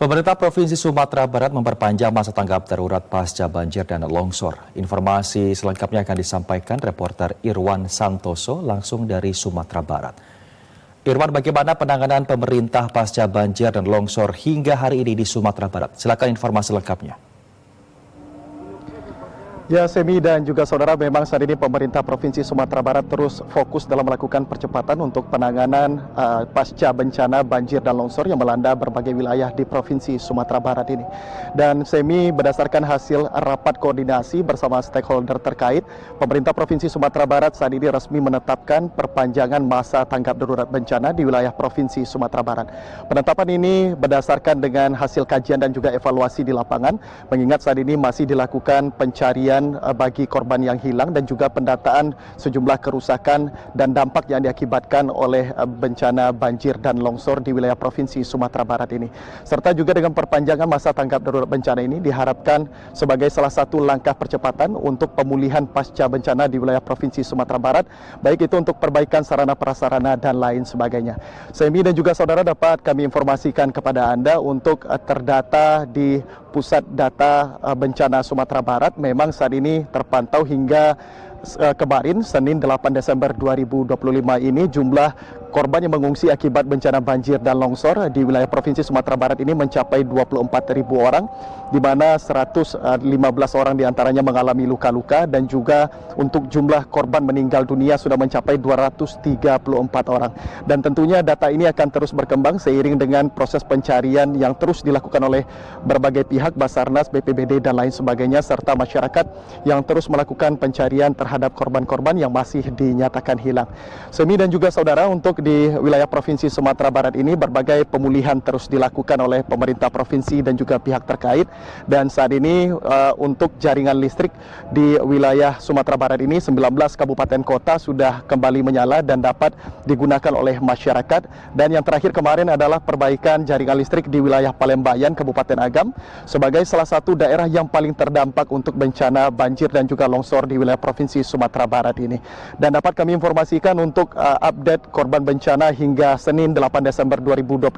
Pemerintah Provinsi Sumatera Barat memperpanjang masa tanggap darurat pasca banjir dan longsor. Informasi selengkapnya akan disampaikan reporter Irwan Santoso langsung dari Sumatera Barat. Irwan, bagaimana penanganan pemerintah pasca banjir dan longsor hingga hari ini di Sumatera Barat? Silakan informasi lengkapnya. Ya, Semi dan juga saudara, memang saat ini pemerintah Provinsi Sumatera Barat terus fokus dalam melakukan percepatan untuk penanganan pasca bencana banjir dan longsor yang melanda berbagai wilayah di Provinsi Sumatera Barat ini. Dan Semi, berdasarkan hasil rapat koordinasi bersama stakeholder terkait, pemerintah Provinsi Sumatera Barat saat ini resmi menetapkan perpanjangan masa tanggap darurat bencana di wilayah Provinsi Sumatera Barat. Penetapan ini berdasarkan dengan hasil kajian dan juga evaluasi di lapangan, mengingat saat ini masih dilakukan pencarian bagi korban yang hilang dan juga pendataan sejumlah kerusakan dan dampak yang diakibatkan oleh bencana banjir dan longsor di wilayah Provinsi Sumatera Barat ini. Serta juga dengan perpanjangan masa tanggap darurat bencana ini diharapkan sebagai salah satu langkah percepatan untuk pemulihan pasca bencana di wilayah Provinsi Sumatera Barat, baik itu untuk perbaikan sarana prasarana dan lain sebagainya. Semi dan juga saudara, dapat kami informasikan kepada Anda untuk terdata di Pusat Data Bencana Sumatera Barat, memang saat ini terpantau hingga kemarin Senin 8 Desember 2025 ini jumlah korban yang mengungsi akibat bencana banjir dan longsor di wilayah Provinsi Sumatera Barat ini mencapai 24.000 orang, di mana 115 orang diantaranya mengalami luka-luka, dan juga untuk jumlah korban meninggal dunia sudah mencapai 234 orang. Dan tentunya data ini akan terus berkembang seiring dengan proses pencarian yang terus dilakukan oleh berbagai pihak, Basarnas, BPBD, dan lain sebagainya, serta masyarakat yang terus melakukan pencarian terhadap korban-korban yang masih dinyatakan hilang. Semi dan juga saudara, untuk di wilayah Provinsi Sumatera Barat ini berbagai pemulihan terus dilakukan oleh pemerintah provinsi dan juga pihak terkait, dan saat ini untuk jaringan listrik di wilayah Sumatera Barat ini 19 kabupaten kota sudah kembali menyala dan dapat digunakan oleh masyarakat. Dan yang terakhir kemarin adalah perbaikan jaringan listrik di wilayah Palembayan, Kabupaten Agam, sebagai salah satu daerah yang paling terdampak untuk bencana banjir dan juga longsor di wilayah Provinsi Sumatera Barat ini. Dan dapat kami informasikan untuk update korban bencana hingga Senin 8 Desember 2025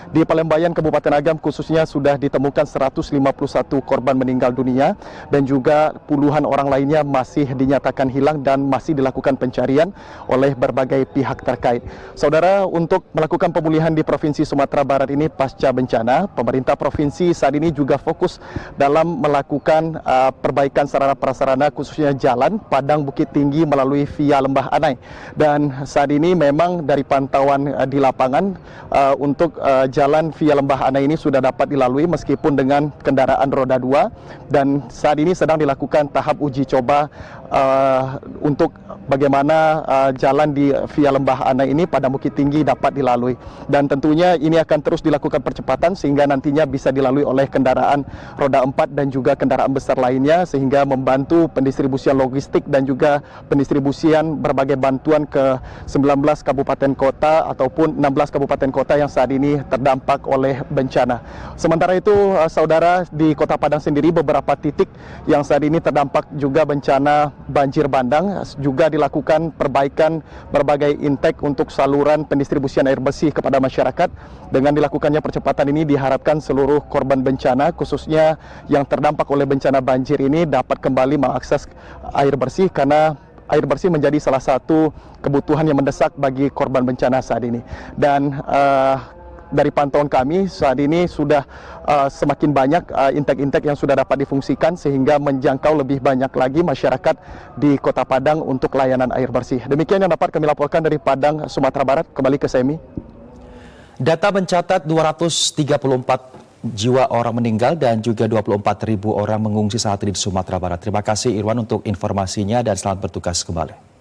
di Palembayan, Kabupaten Agam khususnya sudah ditemukan 151 korban meninggal dunia, dan juga puluhan orang lainnya masih dinyatakan hilang dan masih dilakukan pencarian oleh berbagai pihak terkait. Saudara, untuk melakukan pemulihan di Provinsi Sumatera Barat ini pasca bencana, pemerintah provinsi saat ini juga fokus dalam melakukan perbaikan sarana prasarana khususnya jalan Padang Bukit Tinggi melalui via Lembah Anai. Dan saat ini memang dari pantauan di lapangan untuk jalan via Lembah Anai ini sudah dapat dilalui meskipun dengan kendaraan roda 2, dan saat ini sedang dilakukan tahap uji coba untuk bagaimana jalan di via Lembah Anai ini Padang Bukit Tinggi dapat dilalui. Dan tentunya ini akan terus dilakukan percepatan sehingga nantinya bisa dilalui oleh kendaraan roda 4 dan juga kendaraan besar lainnya, sehingga membantu pendistribusian logistik dan juga pendistribusian berbagai bantuan ke 19 kabupaten kota ataupun 16 kabupaten kota yang saat ini terdampak oleh bencana. Sementara itu, saudara, di Kota Padang sendiri beberapa titik yang saat ini terdampak juga bencana banjir bandang, juga dilakukan perbaikan berbagai intake untuk saluran pendistribusian air bersih kepada masyarakat. Dengan dilakukannya percepatan ini diharapkan seluruh korban bencana khususnya yang terdampak oleh bencana banjir ini dapat kembali mengakses air bersih, karena air bersih menjadi salah satu kebutuhan yang mendesak bagi korban bencana saat ini. Dan dari pantauan kami saat ini sudah semakin banyak intake-intake yang sudah dapat difungsikan sehingga menjangkau lebih banyak lagi masyarakat di Kota Padang untuk layanan air bersih. Demikian yang dapat kami laporkan dari Padang, Sumatera Barat. Kembali ke Semi. Data mencatat 234 jiwa orang meninggal dan juga 24.000 orang mengungsi saat ini di Sumatera Barat. Terima kasih Irwan untuk informasinya dan selamat bertugas kembali.